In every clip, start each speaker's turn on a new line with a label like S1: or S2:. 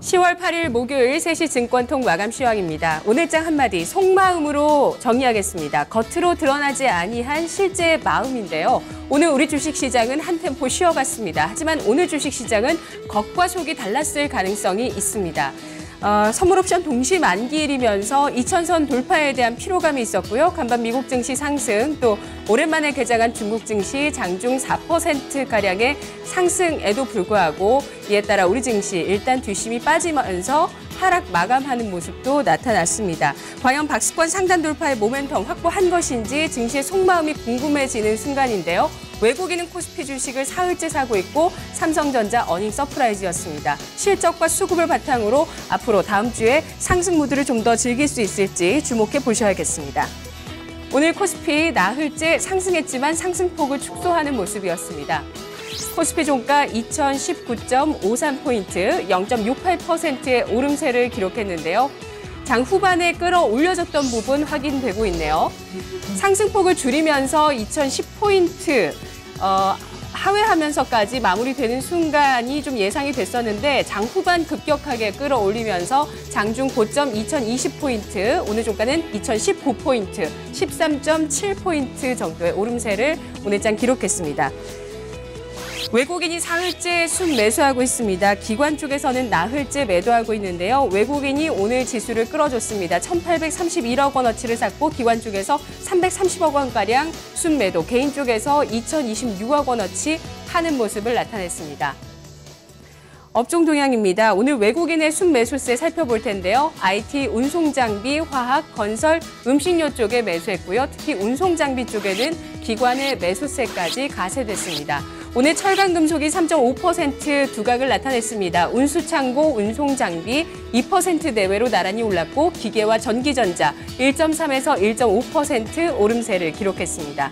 S1: 10월 8일 목요일 3시 증권통 마감 시황입니다. 오늘장 한마디 속마음으로 정리하겠습니다. 겉으로 드러나지 아니한 실제 마음인데요. 오늘 우리 주식시장은 한 템포 쉬어갔습니다. 하지만 오늘 주식시장은 겉과 속이 달랐을 가능성이 있습니다. 선물옵션 동시 만기일이면서 2000선 돌파에 대한 피로감이 있었고요. 간밤 미국 증시 상승, 또 오랜만에 개장한 중국 증시 장중 4%가량의 상승에도 불구하고 이에 따라 우리 증시 일단 뒷심이 빠지면서 하락 마감하는 모습도 나타났습니다. 과연 박스권 상단 돌파의 모멘텀 확보한 것인지 증시의 속마음이 궁금해지는 순간인데요. 외국인은 코스피 주식을 사흘째 사고 있고 삼성전자 어닝 서프라이즈였습니다. 실적과 수급을 바탕으로 앞으로 다음 주에 상승 무드를 좀 더 즐길 수 있을지 주목해 보셔야겠습니다. 오늘 코스피 나흘째 상승했지만 상승폭을 축소하는 모습이었습니다. 코스피 종가 2019.53포인트, 0.68%의 오름세를 기록했는데요. 장 후반에 끌어올려졌던 부분 확인되고 있네요. 상승폭을 줄이면서 2010포인트 하회하면서까지 마무리되는 순간이 좀 예상이 됐었는데 장 후반 급격하게 끌어올리면서 장중 고점 2020포인트, 오늘 종가는 2019포인트, 13.7포인트 정도의 오름세를 오늘장 기록했습니다. 외국인이 사흘째 순매수하고 있습니다. 기관 쪽에서는 나흘째 매도하고 있는데요. 외국인이 오늘 지수를 끌어줬습니다. 1,831억 원어치를 샀고 기관 쪽에서 330억 원가량 순매도, 개인 쪽에서 2,026억 원어치 파는 모습을 나타냈습니다. 업종 동향입니다. 오늘 외국인의 순매수세 살펴볼 텐데요. IT, 운송장비, 화학, 건설, 음식료 쪽에 매수했고요. 특히 운송장비 쪽에는 기관의 매수세까지 가세됐습니다. 오늘 철강금속이 3.5% 두각을 나타냈습니다. 운수창고, 운송장비 2% 내외로 나란히 올랐고 기계와 전기전자 1.3에서 1.5% 오름세를 기록했습니다.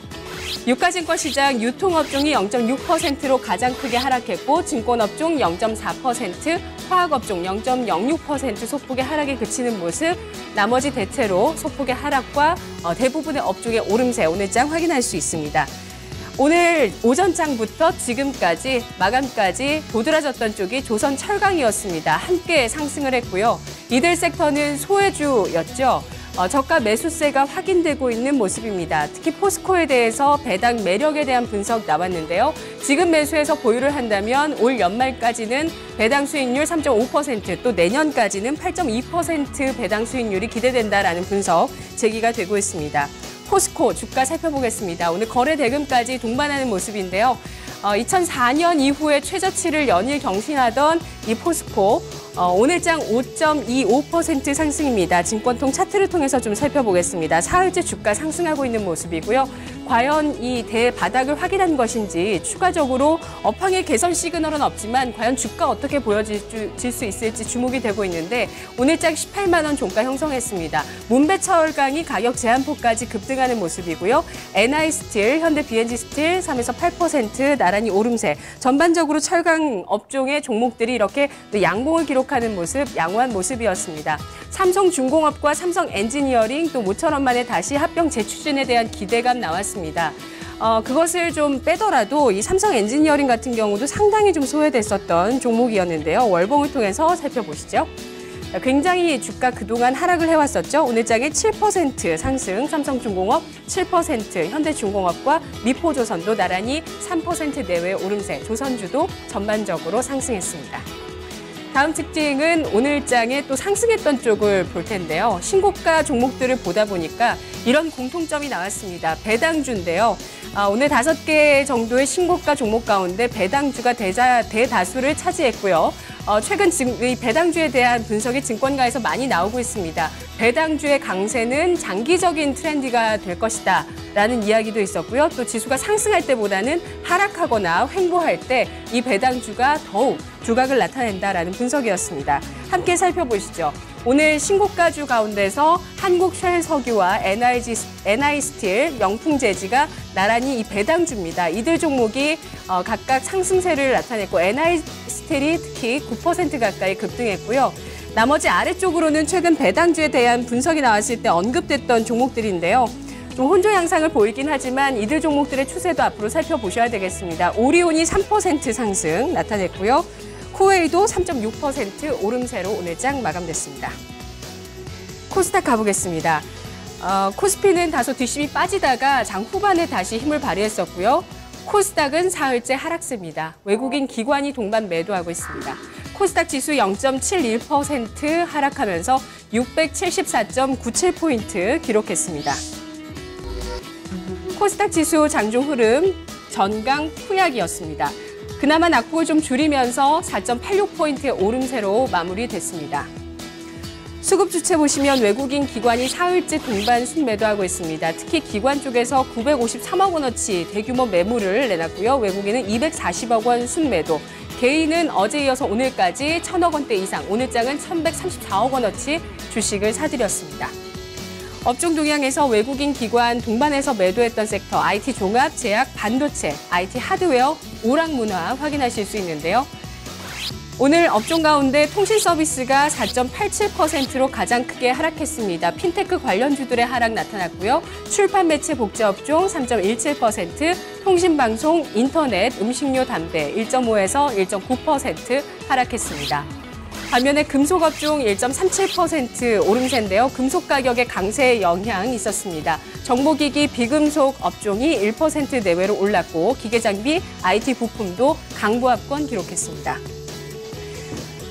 S1: 유가증권 시장 유통업종이 0.6%로 가장 크게 하락했고 증권업종 0.4%, 화학업종 0.06% 소폭의 하락에 그치는 모습, 나머지 대체로 소폭의 하락과 대부분의 업종의 오름세 오늘장 확인할 수 있습니다. 오늘 오전장부터 지금까지 마감까지 도드라졌던 쪽이 조선철강이었습니다. 함께 상승을 했고요. 이들 섹터는 소외주였죠. 저가 매수세가 확인되고 있는 모습입니다. 특히 포스코에 대해서 배당 매력에 대한 분석 나왔는데요. 지금 매수해서 보유를 한다면 올 연말까지는 배당 수익률 3.5%, 또 내년까지는 8.2% 배당 수익률이 기대된다라는 분석 제기가 되고 있습니다. 포스코 주가 살펴보겠습니다. 오늘 거래 대금까지 동반하는 모습인데요. 2004년 이후에 최저치를 연일 경신하던 이 포스코, 오늘장 5.25% 상승입니다. 증권통 차트를 통해서 좀 살펴보겠습니다. 사흘째 주가 상승하고 있는 모습이고요. 과연 이 대바닥을 확인한 것인지 추가적으로 업황의 개선 시그널은 없지만 과연 주가 어떻게 보여질 수 있을지 주목이 되고 있는데 오늘장 18만 원 종가 형성했습니다. 문배철강이 가격 제한폭까지 급등하는 모습이고요. NI스틸, 현대 BNG스틸 3에서 8% 나란히 오름세. 전반적으로 철강 업종의 종목들이 이렇게 양봉을 기록하는 모습, 양호한 모습이었습니다. 삼성중공업과 삼성엔지니어링 또 모처럼 만에 다시 합병 재추진에 대한 기대감 나왔습니다. 그것을 좀 빼더라도 이 삼성 엔지니어링 같은 경우도 상당히 좀 소외됐었던 종목이었는데요. 월봉을 통해서 살펴보시죠. 굉장히 주가 그동안 하락을 해왔었죠. 오늘장에 7% 상승, 삼성중공업 7%, 현대중공업과 미포조선도 나란히 3% 내외 오름세, 조선주도 전반적으로 상승했습니다. 다음 특징은 오늘장에 또 상승했던 쪽을 볼 텐데요. 신고가 종목들을 보다 보니까 이런 공통점이 나왔습니다. 배당주인데요. 오늘 5개 정도의 신고가 종목 가운데 배당주가 대다수를 차지했고요. 최근 이 배당주에 대한 분석이 증권가에서 많이 나오고 있습니다. 배당주의 강세는 장기적인 트렌드가 될 것이다 라는 이야기도 있었고요. 또 지수가 상승할 때보다는 하락하거나 횡보할 때 이 배당주가 더욱 두각을 나타낸다라는 분석이었습니다. 함께 살펴보시죠. 오늘 신고가주 가운데서 한국쉘석유와 NI스틸, 영풍재지가 나란히 이 배당주입니다. 이들 종목이 각각 상승세를 나타냈고 NI스틸이 특히 9% 가까이 급등했고요. 나머지 아래쪽으로는 최근 배당주에 대한 분석이 나왔을 때 언급됐던 종목들인데요. 좀 혼조 양상을 보이긴 하지만 이들 종목들의 추세도 앞으로 살펴보셔야 되겠습니다. 오리온이 3% 상승 나타냈고요. 코웨이도 3.6% 오름세로 오늘 장 마감됐습니다. 코스닥 가보겠습니다. 코스피는 다소 뒷심이 빠지다가 장 후반에 다시 힘을 발휘했었고요. 코스닥은 사흘째 하락세입니다. 외국인 기관이 동반 매도하고 있습니다. 코스닥 지수 0.71% 하락하면서 674.97포인트 기록했습니다. 코스닥 지수 장중 흐름 전강 후약이었습니다. 그나마 낙폭을 좀 줄이면서 4.86포인트의 오름세로 마무리됐습니다. 수급 주체 보시면 외국인 기관이 사흘째 동반 순매도하고 있습니다. 특히 기관 쪽에서 953억 원어치 대규모 매물을 내놨고요. 외국인은 240억 원 순매도. 개인은 어제 이어서 오늘까지 1,000억 원대 이상, 오늘 장은 1,134억 원어치 주식을 사들였습니다. 업종 동향에서 외국인 기관 동반해서 매도했던 섹터, IT 종합, 제약, 반도체, IT 하드웨어, 오락문화 확인하실 수 있는데요. 오늘 업종 가운데 통신 서비스가 4.87%로 가장 크게 하락했습니다. 핀테크 관련주들의 하락 나타났고요. 출판 매체 복제 업종 3.17%, 통신방송, 인터넷, 음식료, 담배 1.5에서 1.9% 하락했습니다. 반면에 금속 업종 1.37% 오름세인데요. 금속 가격의 강세에 영향이 있었습니다. 정보기기, 비금속 업종이 1% 내외로 올랐고 기계장비, IT 부품도 강보합권 기록했습니다.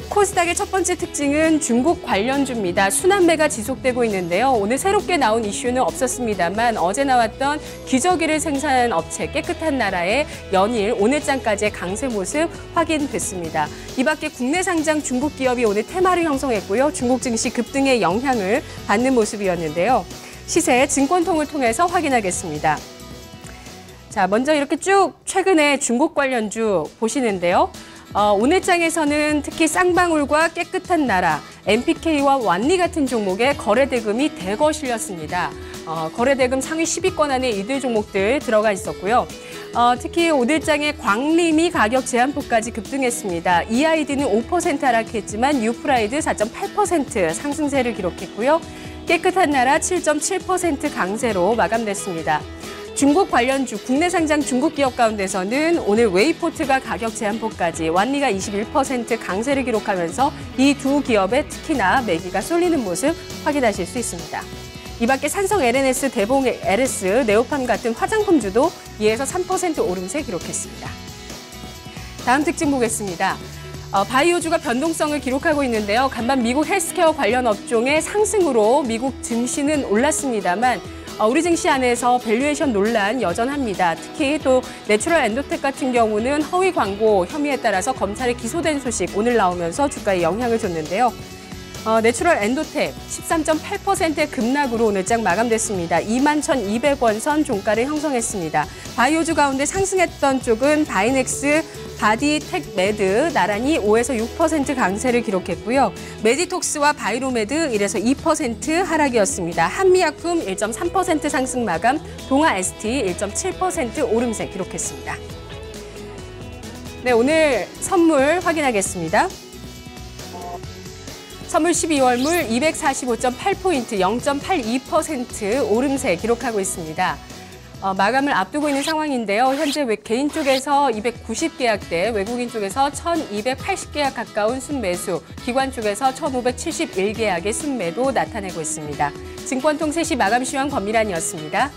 S1: 코스닥의 첫 번째 특징은 중국 관련주입니다. 순환매가 지속되고 있는데요. 오늘 새롭게 나온 이슈는 없었습니다만 어제 나왔던 기저귀를 생산하는 업체 깨끗한 나라의 연일 오늘장까지의 강세 모습 확인됐습니다. 이 밖에 국내 상장 중국 기업이 오늘 테마를 형성했고요. 중국 증시 급등의 영향을 받는 모습이었는데요. 시세 증권통을 통해서 확인하겠습니다. 자, 먼저 이렇게 쭉 최근에 중국 관련주 보시는데요. 오늘 장에서는 특히 쌍방울과 깨끗한 나라, MPK와 완리 같은 종목에 거래 대금이 대거 실렸습니다. 거래 대금 상위 10위권 안에 이들 종목들 들어가 있었고요. 특히 오늘 장에 광림이 가격 제한폭까지 급등했습니다. EID는 5% 하락했지만 뉴프라이드 4.8% 상승세를 기록했고요. 깨끗한 나라 7.7% 강세로 마감됐습니다. 중국 관련주, 국내 상장 중국 기업 가운데서는 오늘 웨이포트가 가격 제한폭까지, 완리가 21% 강세를 기록하면서 이 두 기업에 특히나 매기가 쏠리는 모습 확인하실 수 있습니다. 이 밖에 산성 LNS, 대봉 LS, 네오팜 같은 화장품주도 2에서 3% 오름세 기록했습니다. 다음 특징 보겠습니다. 바이오주가 변동성을 기록하고 있는데요. 간밤 미국 헬스케어 관련 업종의 상승으로 미국 증시는 올랐습니다만 우리 증시 안에서 밸류에이션 논란 여전합니다. 특히 또 내추럴 엔도텍 같은 경우는 허위 광고 혐의에 따라서 검찰에 기소된 소식 오늘 나오면서 주가에 영향을 줬는데요. 내추럴 엔도텍 13.8%의 급락으로 오늘 장 마감됐습니다. 21,200원 선 종가를 형성했습니다. 바이오주 가운데 상승했던 쪽은 바이넥스, 바디텍메드 나란히 5에서 6% 강세를 기록했고요. 메디톡스와 바이로메드 1에서 2% 하락이었습니다. 한미약품 1.3% 상승 마감, 동아ST 1.7% 오름세 기록했습니다. 네, 오늘 선물 확인하겠습니다. 선물 12월물 245.8포인트, 0.82% 오름세 기록하고 있습니다. 마감을 앞두고 있는 상황인데요. 현재 개인 쪽에서 290계약대, 외국인 쪽에서 1,280계약 가까운 순매수, 기관 쪽에서 1,571계약의 순매도 나타내고 있습니다. 증권통 3시 마감 시황 권미란이었습니다.